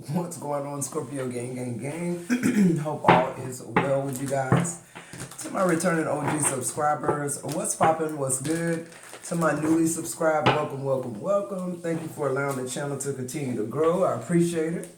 What's going on, Scorpio gang? Hope all is well with you guys. To my returning OG subscribers, what's poppin', what's good? To my newly subscribed, welcome. Thank you for allowing the channel to continue to grow. I appreciate it.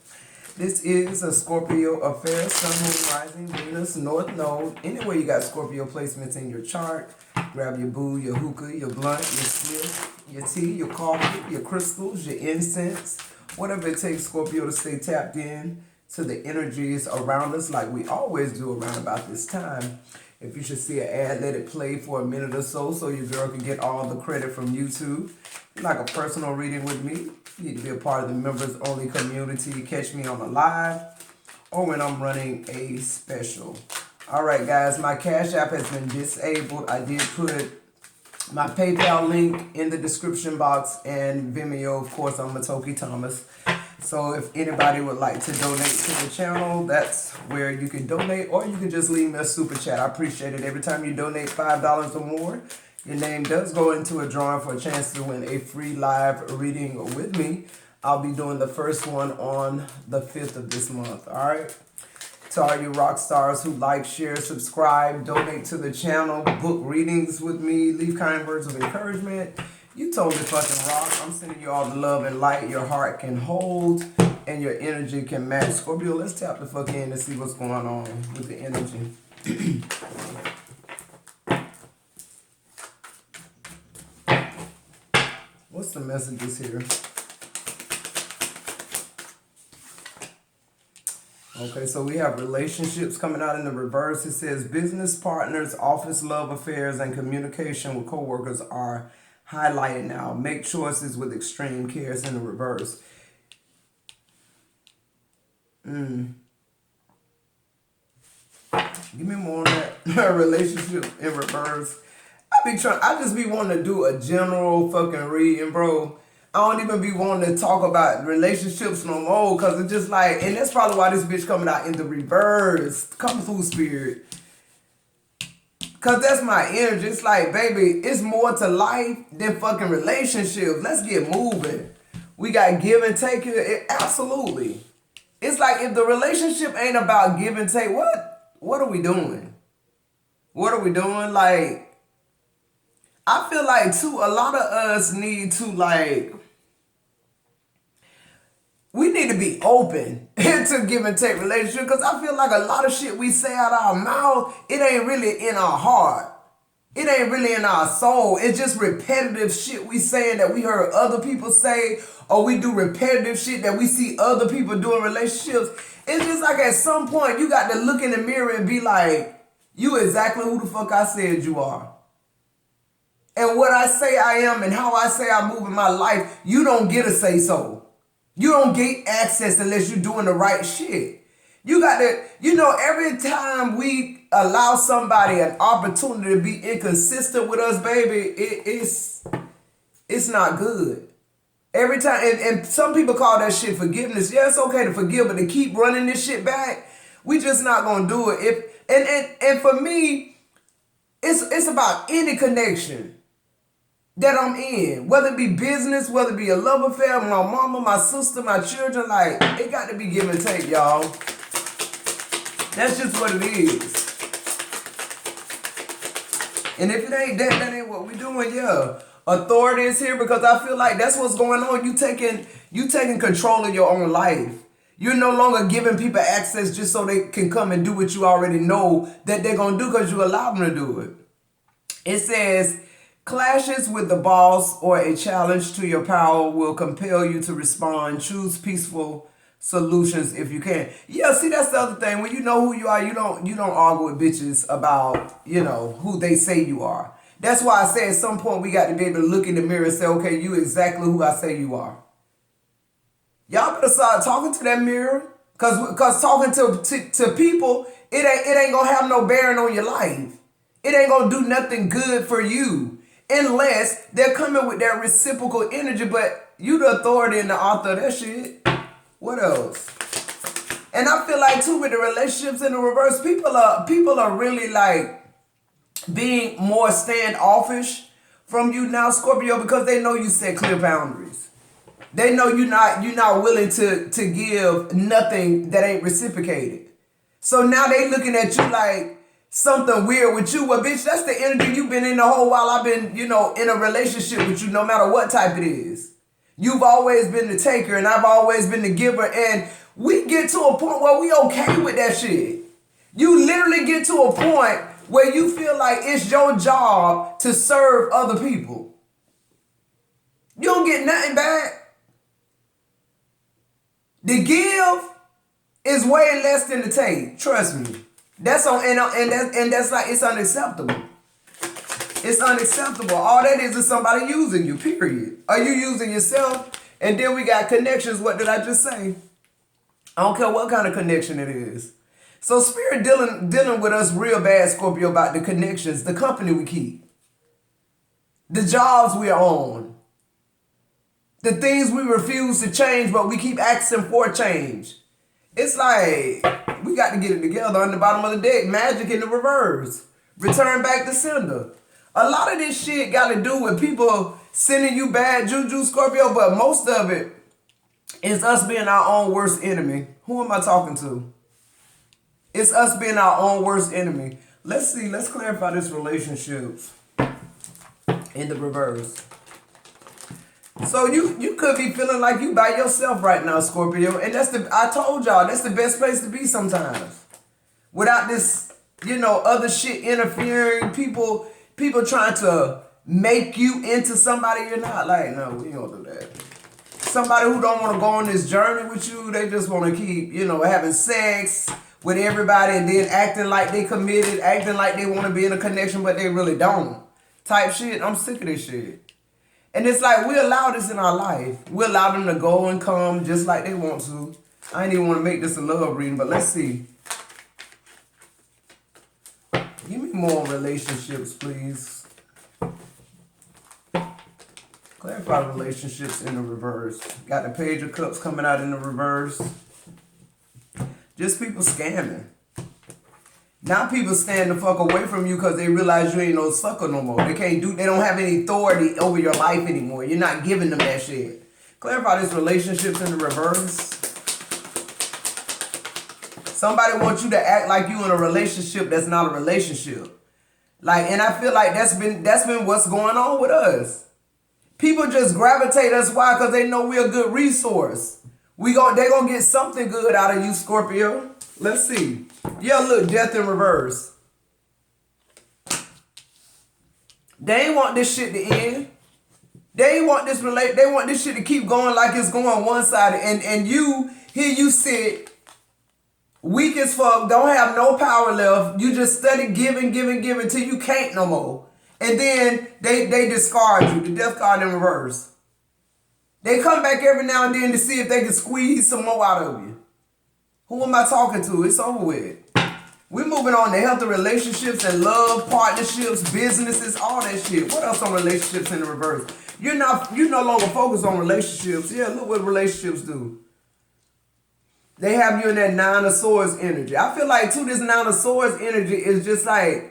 This is a Scorpio affair, Sun, Moon, Rising, Venus, North Node. Anyway, you got Scorpio placements in your chart. Grab your boo, your hookah, your blunt, your spliff, your tea, your coffee, your crystals, your incense. Whatever it takes, Scorpio, to stay tapped in to the energies around us like we always do around about this time. If you should see an ad, let it play for a minute or so your girl can get all the credit from YouTube. Like a personal reading with me, you need to be a part of the members only community. Catch me on the live or when I'm running a special. All right, guys, my Cash App has been disabled. I did put my PayPal link in the description box and Vimeo, of course, on Maitoki Thomas. So if anybody would like to donate to the channel, that's where you can donate, or you can just leave me a super chat. I appreciate it. Every time you donate $5 or more, your name does go into a drawing for a chance to win a free live reading with me. I'll be doing the first one on the 5th of this month, all right? To all you rock stars who like, share, subscribe, donate to the channel, book readings with me, leave kind words of encouragement, you totally fucking rock. I'm sending you all the love and light your heart can hold and your energy can match. Scorpio, let's tap the fuck in and see what's going on with the energy. What's the messages here? Okay, so we have relationships coming out in the reverse. It says business partners, office love affairs, and communication with coworkers are highlighted now. Make choices with extreme care. It's in the reverse. Give me more on that. Relationship in reverse. I just be wanting to do a general fucking reading, bro. I don't even be wanting to talk about relationships no more, because it's just like, and that's probably why this bitch coming out in the reverse. Come through, spirit. Because that's my energy. It's like, baby, it's more to life than fucking relationships. Let's get moving. We got give and take here. Absolutely. It's like, if the relationship ain't about give and take, what are we doing? What are we doing? Like, I feel like, too, a lot of us need to, like, we need to be open to give and take relationship, because I feel like a lot of shit we say out our mouth, it ain't really in our heart. It ain't really in our soul. It's just repetitive shit we saying that we heard other people say, or we do repetitive shit that we see other people do in relationships. It's just like, at some point, you got to look in the mirror and be like, you exactly who the fuck I said you are. And what I say I am and how I say I move in my life, you don't get a say so. You don't get access unless you're doing the right shit. You got to, every time we allow somebody an opportunity to be inconsistent with us, baby, it's not good. Every time, and some people call that shit forgiveness. Yeah, it's okay to forgive, but to keep running this shit back, we just not gonna do it. And for me, it's about any connection that I'm in, whether it be business, whether it be a love affair, my mama, my sister, my children, like, it got to be give and take, y'all. That's just what it is. And if it ain't that ain't what we doing, yeah. Authority is here, because I feel like that's what's going on. You taking control of your own life. You're no longer giving people access just so they can come and do what you already know that they're going to do, because you allow them to do it. It says, clashes with the boss or a challenge to your power will compel you to respond. Choose peaceful solutions if you can. Yeah, see, that's the other thing. When you know who you are, you don't argue with bitches about, who they say you are. That's why I say at some point we got to be able to look in the mirror and say, okay, you exactly who I say you are. Y'all better start talking to that mirror, cause talking to people, it ain't gonna have no bearing on your life. It ain't gonna do nothing good for you, unless they're coming with that reciprocal energy, but you the authority and the author of that shit. What else? And I feel like, too, with the relationships in the reverse, people are really, like, being more standoffish from you now, Scorpio, because they know you set clear boundaries. They know you're not willing to give nothing that ain't reciprocated. So now they looking at you like something weird with you. Well, bitch, that's the energy you've been in the whole while I've been, in a relationship with you, no matter what type it is. You've always been the taker and I've always been the giver. And we get to a point where we okay with that shit. You literally get to a point where you feel like it's your job to serve other people. You don't get nothing back. The give is way less than the take. Trust me. That's on and that's like it's unacceptable. It's unacceptable. All that is somebody using you, period. Are you using yourself? And then we got connections. What did I just say? I don't care what kind of connection it is. So Spirit dealing with us real bad, Scorpio, about the connections, the company we keep, the jobs we're on, the things we refuse to change, but we keep asking for change. It's like we got to get it together on the bottom of the deck. Magic in the reverse. Return back to sender. A lot of this shit got to do with people sending you bad juju, Scorpio, but most of it is us being our own worst enemy. Who am I talking to? It's us being our own worst enemy. Let's see. Let's clarify this relationship in the reverse. So you could be feeling like you by yourself right now, Scorpio. And I told y'all, that's the best place to be sometimes. Without this, other shit interfering, people trying to make you into somebody you're not. Like, no, we don't do that. Somebody who don't want to go on this journey with you, they just want to keep, having sex with everybody and then acting like they committed, acting like they want to be in a connection, but they really don't. Type shit. I'm sick of this shit. And it's like we allow this in our life. We allow them to go and come just like they want to. I ain't even want to make this a love reading, but let's see. Give me more relationships, please. Clarify relationships in the reverse. Got the Page of Cups coming out in the reverse. Just people scamming. Now people stand the fuck away from you because they realize you ain't no sucker no more. They don't have any authority over your life anymore. You're not giving them that shit. Clarify this relationships in the reverse. Somebody wants you to act like you in a relationship that's not a relationship. And I feel like that's been what's going on with us. People just gravitate us. Why? Because they know we're a good resource. They gonna get something good out of you, Scorpio. Let's see. Yeah, look, death in reverse. They ain't want this shit to end. They ain't want they want this shit to keep going like it's going one-sided. And you sit weak as fuck, don't have no power left. You just steady giving till you can't no more. And then they discard you, the death card in reverse. They come back every now and then to see if they can squeeze some more out of you. Who am I talking to? It's over with. We're moving on to healthy relationships and love, partnerships, businesses, all that shit. What else on relationships in the reverse? You no longer focus on relationships. Yeah, look what relationships do. They have you in that Nine of Swords energy. I feel like, too, this Nine of Swords energy is just like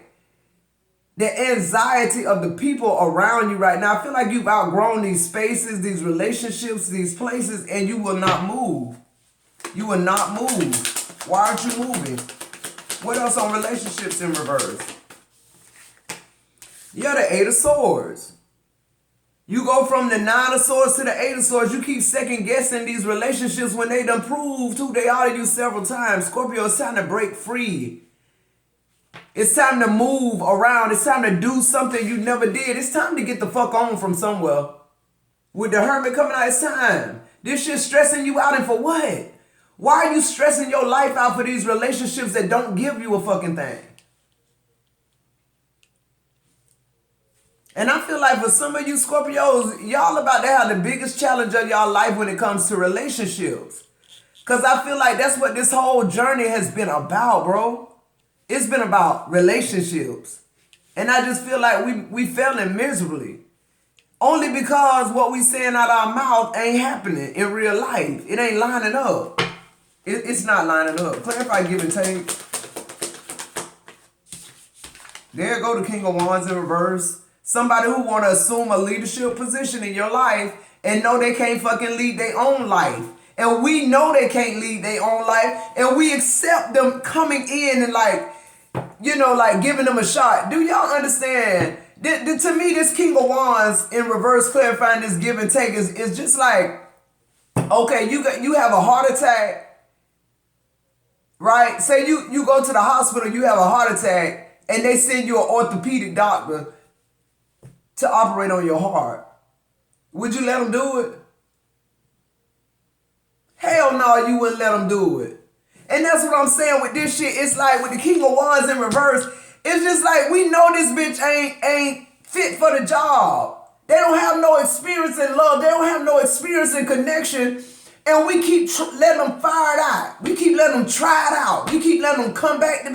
the anxiety of the people around you right now. I feel like you've outgrown these spaces, these relationships, these places, and you will not move. You will not move. Why aren't you moving? What else on relationships in reverse? Yeah, the Eight of Swords. You go from the Nine of Swords to the Eight of Swords. You keep second guessing these relationships when they done proved who they are to you several times. Scorpio, it's time to break free. It's time to move around. It's time to do something you never did. It's time to get the fuck on from somewhere. With the Hermit coming out, it's time. This shit stressing you out, and for what? Why are you stressing your life out for these relationships that don't give you a fucking thing? And I feel like for some of you Scorpios, y'all about to have the biggest challenge of y'all life when it comes to relationships. Because I feel like that's what this whole journey has been about, bro. It's been about relationships. And I just feel like we failing miserably. Only because what we saying out our mouth ain't happening in real life. It ain't lining up. It's not lining up. Clarify, give and take. There go the King of Wands in reverse. Somebody who want to assume a leadership position in your life and know they can't fucking lead their own life. And we know they can't lead their own life, and we accept them coming in and like, you know, like giving them a shot. Do y'all understand? To me, this King of Wands in reverse clarifying this give and take is just like, okay, you have a heart attack, right? Say you go to the hospital, you have a heart attack, and they send you an orthopedic doctor to operate on your heart. Would you let them do it? Hell no, you wouldn't let them do it. And that's what I'm saying with this shit. It's like with the King of Wands in reverse, it's just like we know this bitch ain't fit for the job. They don't have no experience in love. They don't have no experience in connection. And we keep letting them fire it out. We keep letting them try it out. We keep letting them come back to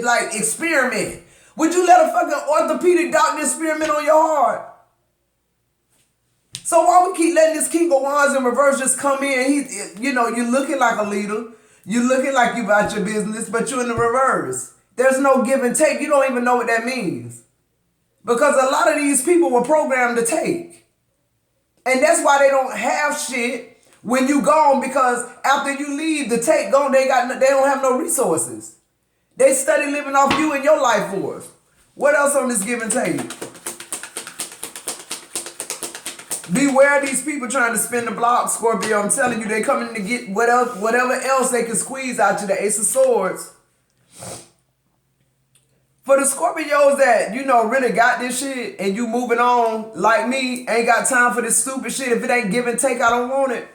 like experiment. Would you let a fucking orthopedic doctor experiment on your heart? So why we keep letting this King of Wands in reverse just come in? You know, you're looking like a leader. You're looking like you about your business, but you're in the reverse. There's no give and take. You don't even know what that means. Because a lot of these people were programmed to take. And that's why they don't have shit when you gone, because after you leave, the take gone, they don't have no resources. They study living off you and your life force. What else on this give and take? Beware these people trying to spin the block, Scorpio. I'm telling you, they coming to get whatever else they can squeeze out you. The Ace of Swords. For the Scorpios that, you know, really got this shit and you moving on like me, ain't got time for this stupid shit. If it ain't give and take, I don't want it.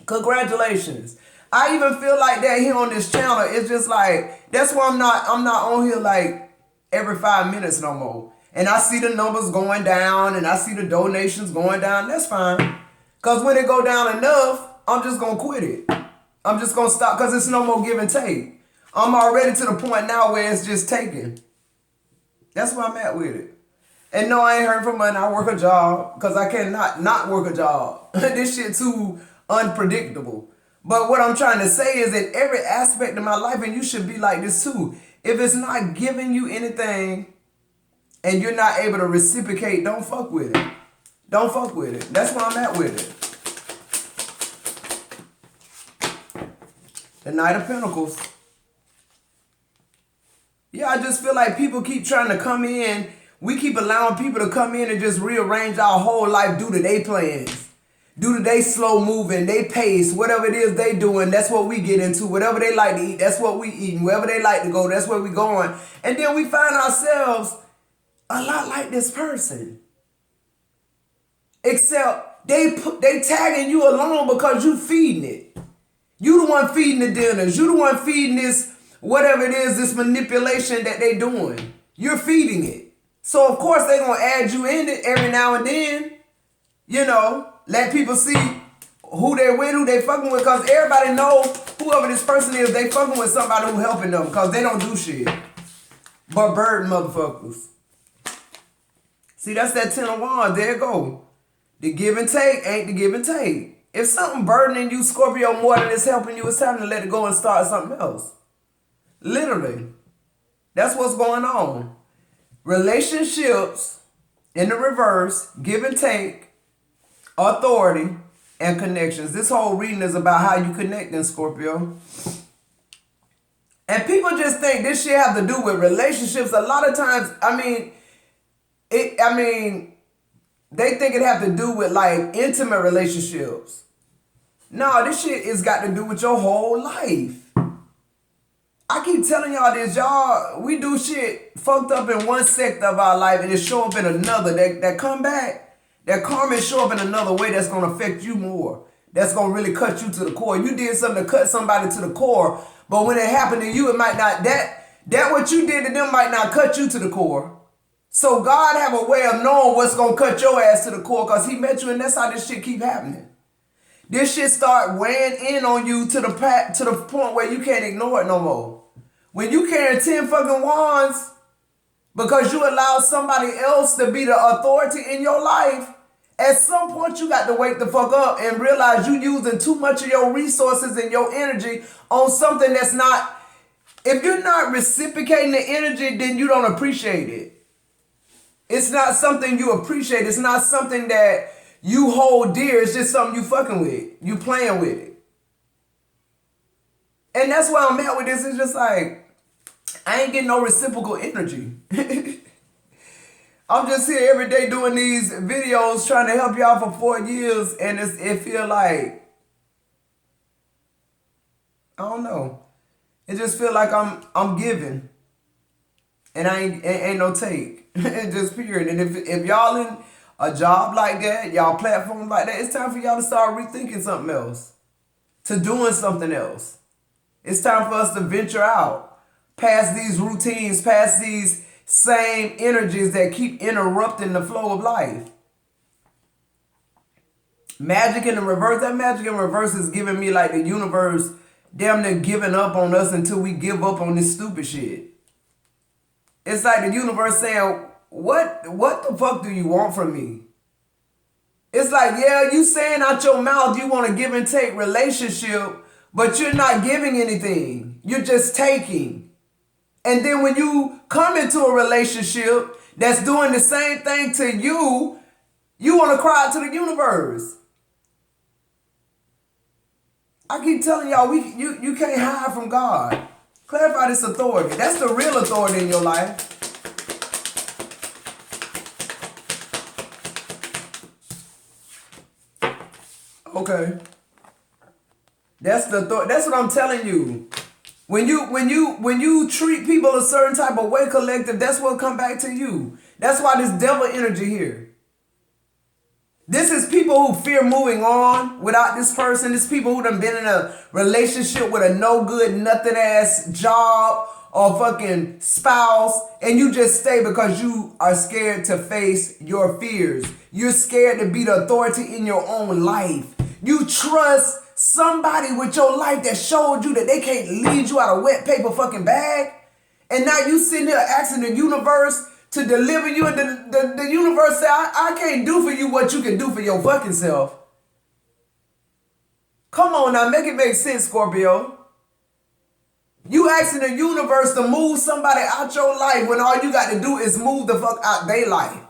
Congratulations. I even feel like that here on this channel. It's just like, that's why I'm not on here like every 5 minutes no more. And I see the numbers going down and I see the donations going down. That's fine. Because when it go down enough, I'm just going to quit it. I'm just going to stop because it's no more give and take. I'm already to the point now where it's just taking. That's where I'm at with it. And no, I ain't hurting for money. I work a job because I cannot not work a job. This shit too unpredictable. But what I'm trying to say is that every aspect of my life, and you should be like this too, if it's not giving you anything and you're not able to reciprocate, don't fuck with it. Don't fuck with it. That's where I'm at with it. The Knight of Pentacles. Yeah, I just feel like people keep trying to come in. We keep allowing people to come in and just rearrange our whole life due to their plans. Due to they slow moving, they pace, whatever it is they doing, that's what we get into. Whatever they like to eat, that's what we eating. Wherever they like to go, that's where we going. And then we find ourselves a lot like this person. Except they tagging you along because you feeding it. You the one feeding the dinners. You the one feeding this, whatever it is, this manipulation that they doing. You're feeding it. So of course they gonna add you in it every now and then. You know, let people see who they with, who they fucking with. Because everybody know whoever this person is, they fucking with somebody who helping them. Because they don't do shit. But burden motherfuckers. See, that's that 10 of Wands. There you go. The give and take ain't the give and take. If something burdening you, Scorpio, more than it's helping you, it's time to let it go and start something else. Literally. That's what's going on. Relationships in the reverse, give and take, authority, and connections. This whole reading is about how you connect in Scorpio. And people just think this shit have to do with relationships. A lot of times, they think it have to do with like intimate relationships. No, this shit has got to do with your whole life. I keep telling y'all this, y'all, we do shit fucked up in one sector of our life and it show up in another. That come back, that karma show up in another way that's going to affect you more. That's going to really cut you to the core. You did something to cut somebody to the core, but when it happened to you, it might not, that what you did to them might not cut you to the core. So God have a way of knowing what's going to cut your ass to the core because he met you and that's how this shit keep happening. This shit start weighing in on you to the point where you can't ignore it no more. When you carry 10 fucking wands because you allow somebody else to be the authority in your life, at some point you got to wake the fuck up and realize you using too much of your resources and your energy on something that's not, if you're not reciprocating the energy, then you don't appreciate it. It's not something you appreciate. It's not something that you hold dear. It's just something you fucking with. You playing with it. And that's why I'm at with this. It's just like, I ain't getting no reciprocal energy. I'm just here every day doing these videos trying to help y'all for 4 years, and it feel like, I don't know. It just feel like I'm giving, and I ain't no take. It just period. And if y'all in a job like that, y'all platform like that, it's time for y'all to start rethinking something else, to doing something else. It's time for us to venture out, past these routines, past these same energies that keep interrupting the flow of life. Magic in the reverse. That magic in reverse is giving me like the universe damn near giving up on us until we give up on this stupid shit. It's like the universe saying, what the fuck do you want from me? It's like, yeah, you saying out your mouth you want a give and take relationship, but you're not giving anything. You're just taking. And then when you come into a relationship that's doing the same thing to you, you want to cry out to the universe. I keep telling y'all, you can't hide from God. Clarify this authority. That's the real authority in your life. Okay. That's what I'm telling you. When you treat people a certain type of way, collective, that's what come back to you. That's why this devil energy here. This is people who fear moving on without this person. This people who done been in a relationship with a no good, nothing ass job or fucking spouse, and you just stay because you are scared to face your fears. You're scared to be the authority in your own life. You trust somebody with your life that showed you that they can't lead you out of wet paper fucking bag. And now you sitting here asking the universe to deliver you, and the universe say, I can't do for you what you can do for your fucking self. Come on now, make it make sense, Scorpio. You asking the universe to move somebody out your life when all you got to do is move the fuck out their life.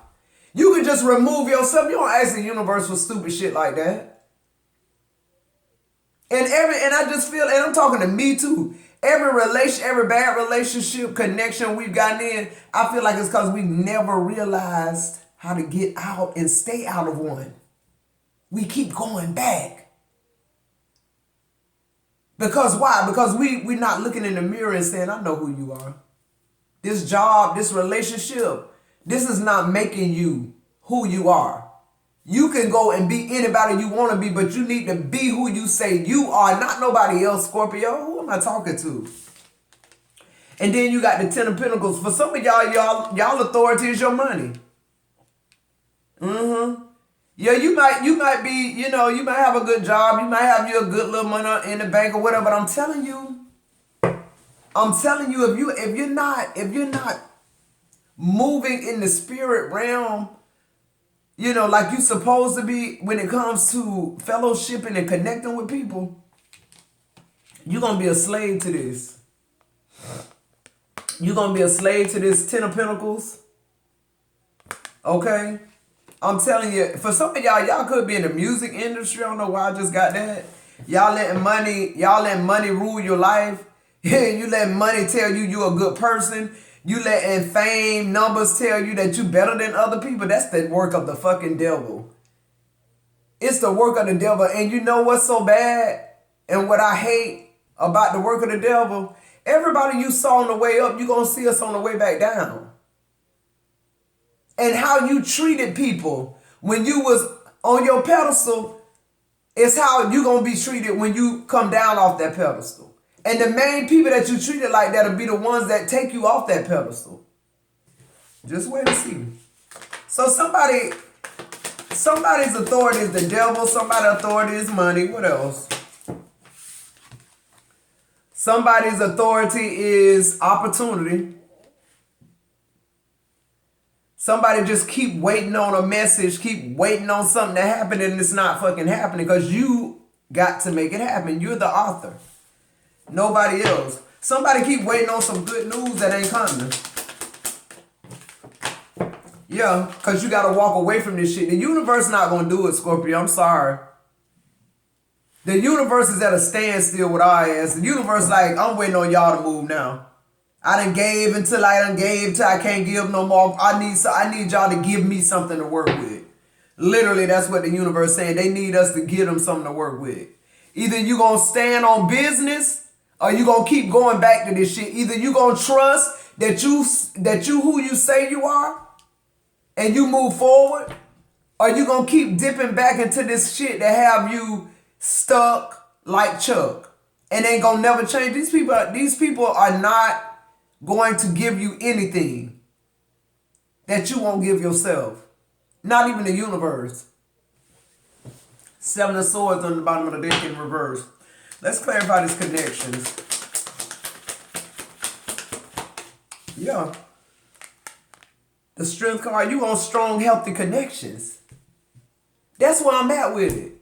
You can just remove yourself. You don't ask the universe for stupid shit like that. And I just feel, and I'm talking to me too. Every bad relationship connection we've gotten in, I feel like it's because we never realized how to get out and stay out of one. We keep going back. Because why? Because we're not looking in the mirror and saying, I know who you are. This job, this relationship, this is not making you who you are. You can go and be anybody you want to be, but you need to be who you say you are, not nobody else, Scorpio. Who am I talking to? And then you got the 10 of Pentacles. For some of y'all authority is your money. Yeah, you might be, you might have a good job. You might have you a good little money in the bank or whatever. But I'm telling you, if you're not moving in the spirit realm, like you supposed to be when it comes to fellowshipping and connecting with people, you're going to be a slave to this. You're going to be a slave to this 10 of Pentacles. Okay? I'm telling you, for some of y'all could be in the music industry. I don't know why I just got that. Y'all letting money rule your life. You let money tell you're a good person. You letting fame, numbers tell you that you better than other people. That's the work of the fucking devil. It's the work of the devil. And you know what's so bad? And what I hate about the work of the devil? Everybody you saw on the way up, you're going to see us on the way back down. And how you treated people when you was on your pedestal is how you're going to be treated when you come down off that pedestal. And the main people that you treated like that will be the ones that take you off that pedestal. Just wait and see. So somebody's authority is the devil. Somebody's authority is money. What else? Somebody's authority is opportunity. Somebody just keep waiting on a message, keep waiting on something to happen, and it's not fucking happening because you got to make it happen. You're the author. Nobody else. Somebody keep waiting on some good news that ain't coming. Yeah, because you got to walk away from this shit. The universe not going to do it, Scorpio. I'm sorry. The universe is at a standstill with our ass. The universe like, I'm waiting on y'all to move now. I done gave until I done gave till I can't give no more. I need y'all to give me something to work with. Literally, that's what the universe saying. They need us to give them something to work with. Either you going to stand on business or you going to keep going back to this shit. Either you going to trust that you who you say you are and you move forward, or you going to keep dipping back into this shit that have you stuck like Chuck and ain't going to never change. These people are not going to give you anything that you won't give yourself. Not even the universe. 7 of Swords on the bottom of the deck in reverse. Let's clarify these connections. Yeah. The Strength card, you want strong, healthy connections. That's where I'm at with it.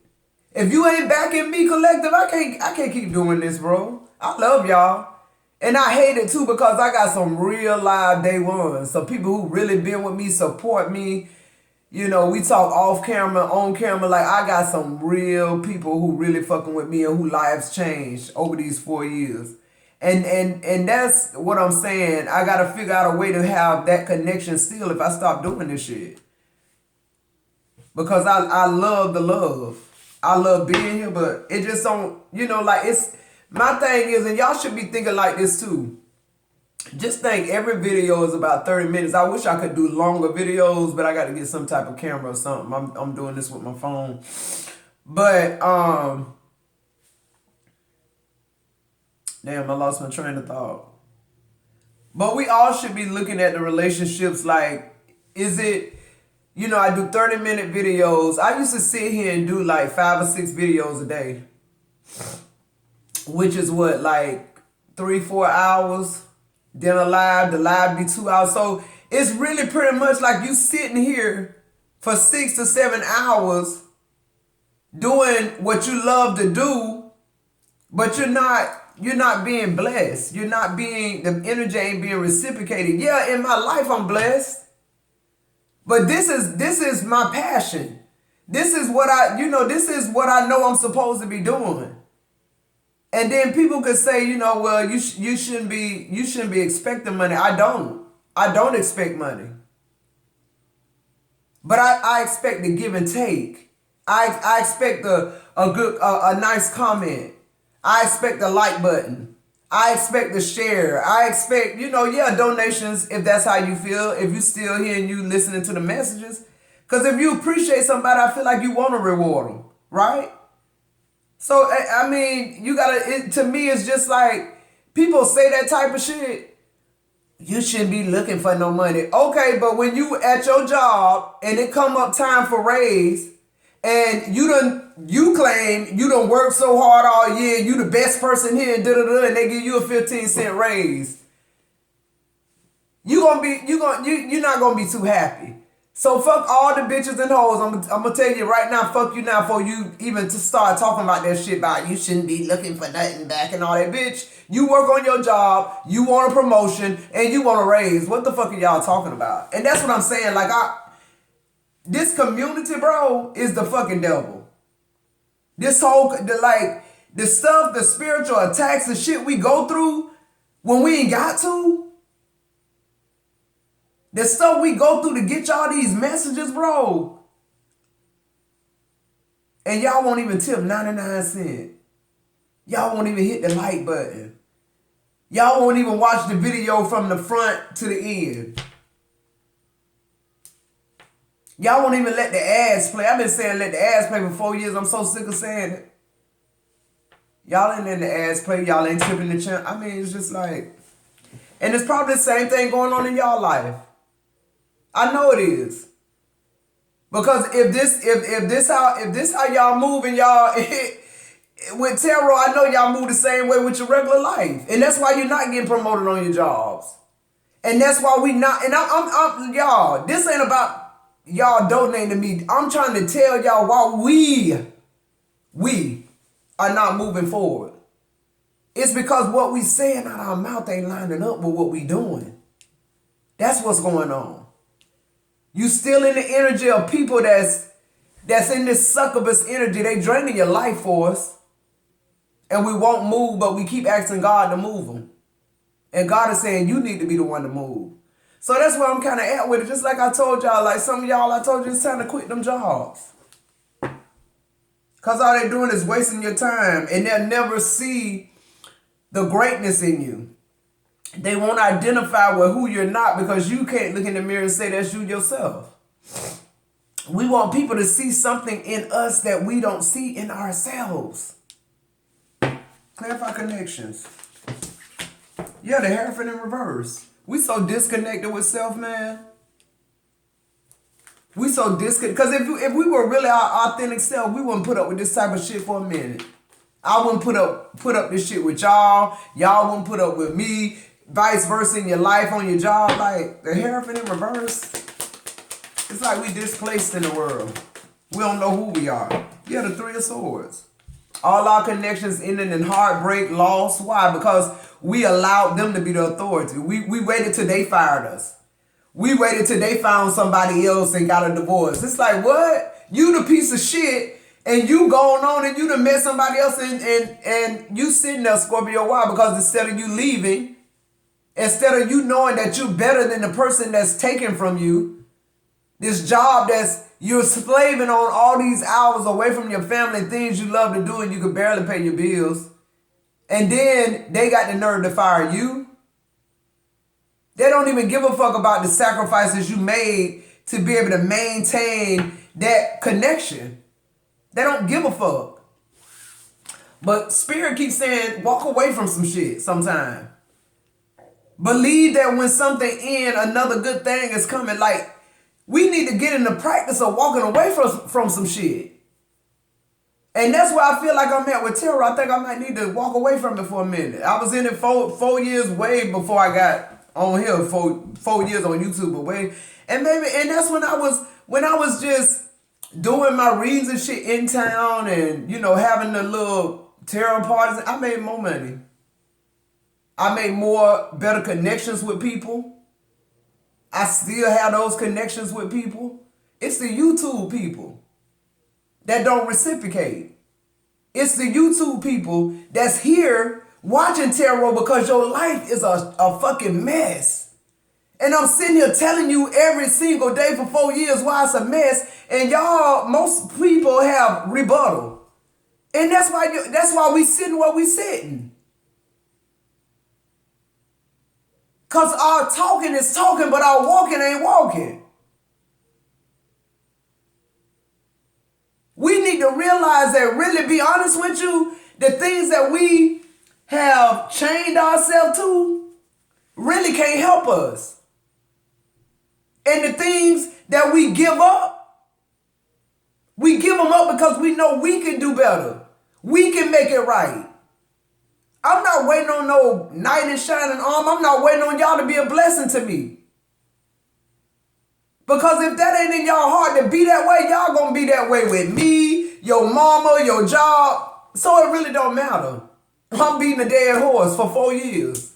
If you ain't backing me, collective, I can't keep doing this, bro. I love y'all. And I hate it too because I got some real live day ones. Some people who really been with me, support me. You know, we talk off camera, on camera. Like, I got some real people who really fucking with me and who lives changed over these 4 years. And that's what I'm saying. I got to figure out a way to have that connection still if I stop doing this shit. Because I love the love. I love being here, but it just don't, you know, like it's, my thing is, and y'all should be thinking like this too. Just think every video is about 30 minutes. I wish I could do longer videos, but I got to get some type of camera or something. I'm doing this with my phone. But, damn, I lost my train of thought. But we all should be looking at the relationships like, is it, you know, I do 30-minute videos. I used to sit here and do like 5 or 6 videos a day. Which is what, like 3-4 hours. Then the live be 2 hours. So it's really pretty much like you sitting here for 6 to 7 hours doing what you love to do, but you're not being blessed. You're not being, the energy ain't being reciprocated. Yeah, in my life I'm blessed. But this is my passion. This is what this is what I know I'm supposed to be doing. And then people could say, you know, well, you shouldn't be expecting money. I don't expect money. But I expect the give and take. I expect a nice comment. I expect the like button. I expect the share. I expect, donations if that's how you feel. If you still here and you listening to the messages. Because if you appreciate somebody, I feel like you want to reward them, right? So, I mean, to me, it's just like, people say that type of shit. You shouldn't be looking for no money. Okay, but when you at your job and it come up time for raise, and you claim you done worked so hard all year, you the best person here, and and they give you a 15-cent raise, you're not gonna be too happy. So fuck all the bitches and hoes. I'm gonna tell you right now, fuck you now before you even to start talking about that shit about you shouldn't be looking for nothing back and all that, bitch. You work on your job, you want a promotion, and you want a raise. What the fuck are y'all talking about? And that's what I'm saying. Like, this community, bro, is the fucking devil. This whole, the stuff, the spiritual attacks and shit we go through when we ain't got to. The stuff we go through to get y'all these messages, bro. And y'all won't even tip 99 cents. Y'all won't even hit the like button. Y'all won't even watch the video from the front to the end. Y'all won't even let the ads play. I've been saying let the ads play for 4 years. I'm so sick of saying it. Y'all ain't letting the ads play. Y'all ain't tipping the channel. I mean, it's just like... And it's probably the same thing going on in y'all life. I know it is. Because if this how y'all move and y'all... with tarot, I know y'all move the same way with your regular life. And that's why you're not getting promoted on your jobs. And that's why we not... And I'm y'all, this ain't about... y'all donating to me. I'm trying to tell y'all why we are not moving forward. It's because what we saying out our mouth ain't lining up with what we doing. That's what's going on. You still in the energy of people that's in this succubus energy. They draining your life force. And we won't move, but we keep asking God to move them. And God is saying, you need to be the one to move. So that's where I'm kind of at with it. Just like I told y'all, like some of y'all, I told you it's time to quit them jobs. Because all they're doing is wasting your time. And they'll never see the greatness in you. They won't identify with who you're not because you can't look in the mirror and say that's you yourself. We want people to see something in us that we don't see in ourselves. Clarify connections. Yeah, the Hierophant in reverse. We so disconnected with self, man. We so disconnected. Because if we were really our authentic self, we wouldn't put up with this type of shit for a minute. I wouldn't put up this shit with y'all. Y'all wouldn't put up with me. Vice versa in your life, on your job. Like, the Hierophant in reverse. It's like we displaced in the world. We don't know who we are. Yeah, the Three of Swords. All our connections ended in heartbreak, loss. Why? Because we allowed them to be the authority. We waited till they fired us. We waited till they found somebody else and got a divorce. It's like, what? You the piece of shit, and you going on and you done met somebody else and you sitting there, Scorpio. Why? Because instead of you leaving, instead of you knowing that you're better than the person that's taken from you, this job that's you're slaving on all these hours away from your family and things you love to do and you can barely pay your bills. And then they got the nerve to fire you. They don't even give a fuck about the sacrifices you made to be able to maintain that connection. They don't give a fuck. But Spirit keeps saying, walk away from some shit sometime. Believe that when something ends, another good thing is coming. Like, we need to get in the practice of walking away from some shit. And that's where I feel like I'm at with tarot. I think I might need to walk away from it for a minute. I was in it 4 years way before I got on here, 4 years on YouTube away. And that's when I was just doing my readings and shit in town and, having the little tarot parties. I made more money. I made better connections with people. I still have those connections with people. It's the YouTube people that don't reciprocate. It's the YouTube people that's here watching tarot because your life is a fucking mess. And I'm sitting here telling you every single day for 4 years why it's a mess. And y'all, most people have rebuttal. And that's why we sitting where we sitting. Because our talking is talking, but our walking ain't walking. We need to realize that, really be honest with you, the things that we have chained ourselves to really can't help us. And the things that we give them up because we know we can do better. We can make it right. I'm not waiting on no knight in shining armor. I'm not waiting on y'all to be a blessing to me. Because if that ain't in y'all heart to be that way, y'all gonna be that way with me, your mama, your job. So it really don't matter. I'm beating a dead horse for 4 years.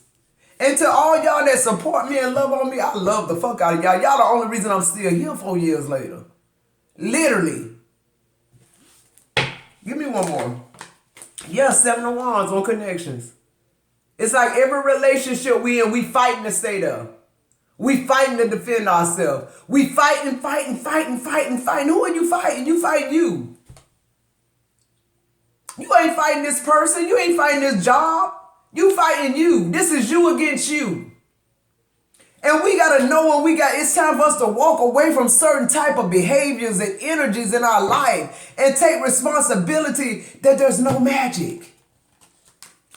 And to all y'all that support me and love on me, I love the fuck out of y'all. Y'all the only reason I'm still here 4 years later. Literally. Give me one more. Yeah, 7 of Wands on connections. It's like every relationship we in, we fighting to stay there. We fighting to defend ourselves. We fighting. Who are you fighting? You fighting you. You ain't fighting this person. You ain't fighting this job. You fighting you. This is you against you. And we got to know it's time for us to walk away from certain type of behaviors and energies in our life and take responsibility that there's no magic.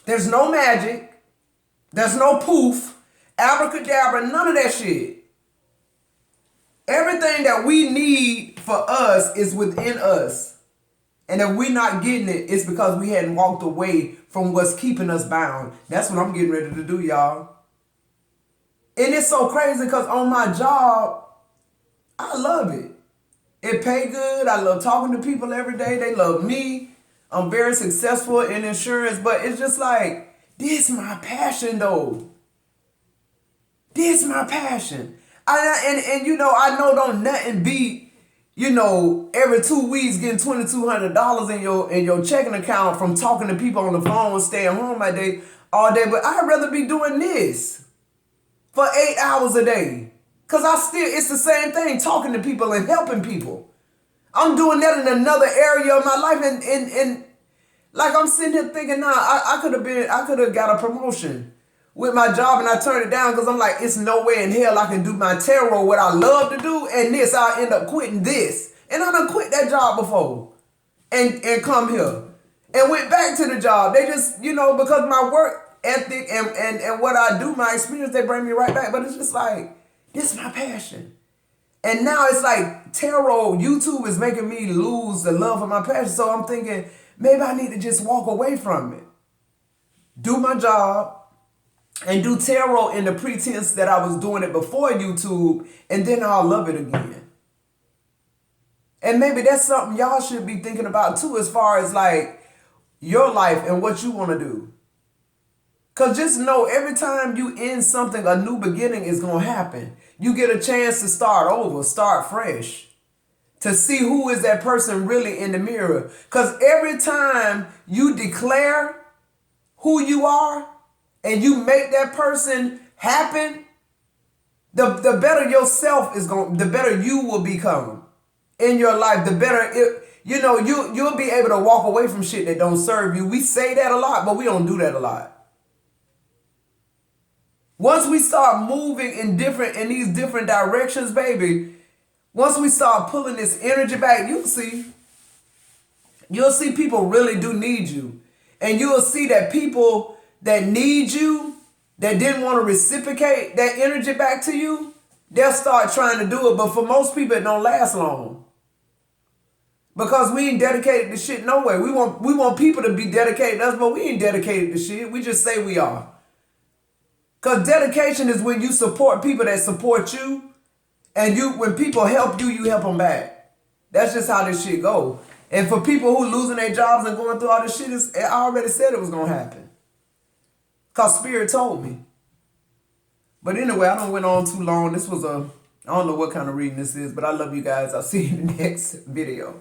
There's no magic. There's no poof, abracadabra, none of that shit. Everything that we need for us is within us. And if we're not getting it, it's because we hadn't walked away from what's keeping us bound. That's what I'm getting ready to do, y'all. And it's so crazy because on my job, I love it. It pay good. I love talking to people every day. They love me. I'm very successful in insurance, but it's just like, this my passion though. This my passion. And you know, I know don't nothing beat, you know, every 2 weeks getting $2,200 in your checking account from talking to people on the phone, staying home all day. But I'd rather be doing this for 8 hours a day. Cause it's the same thing, talking to people and helping people. I'm doing that in another area of my life, and like I'm sitting here thinking, nah, I could have got a promotion with my job, and I turned it down because I'm like, it's no way in hell I can do my tarot, what I love to do, and this, I'll end up quitting this. And I done quit that job before and come here and went back to the job. They just, you know, because my work ethic and what I do, my experience, they bring me right back. But it's just like, this is my passion. And now it's like tarot, YouTube is making me lose the love of my passion. So I'm thinking, maybe I need to just walk away from it. Do my job and do tarot in the pretense that I was doing it before YouTube, and then I'll love it again. And maybe that's something y'all should be thinking about too, as far as like your life and what you want to do. Because just know, every time you end something, a new beginning is going to happen. You get a chance to start over, start fresh, to see who is that person really in the mirror. Because every time you declare who you are and you make that person happen, the better yourself is going, the better you will become in your life. The better you'll be able to walk away from shit that don't serve you. We say that a lot, but we don't do that a lot. Once we start moving in these different directions, baby, once we start pulling this energy back, you'll see people really do need you. And you'll see that people that need you, that didn't want to reciprocate that energy back to you, they'll start trying to do it. But for most people, it don't last long. Because we ain't dedicated to shit no way. We want people to be dedicated to us, but we ain't dedicated to shit. We just say we are. Because dedication is when you support people that support you. And when people help you, you help them back. That's just how this shit go. And for people who losing their jobs and going through all this shit, I already said it was going to happen. Because Spirit told me. But anyway, I don't went on too long. This was I don't know what kind of reading this is, but I love you guys. I'll see you in the next video.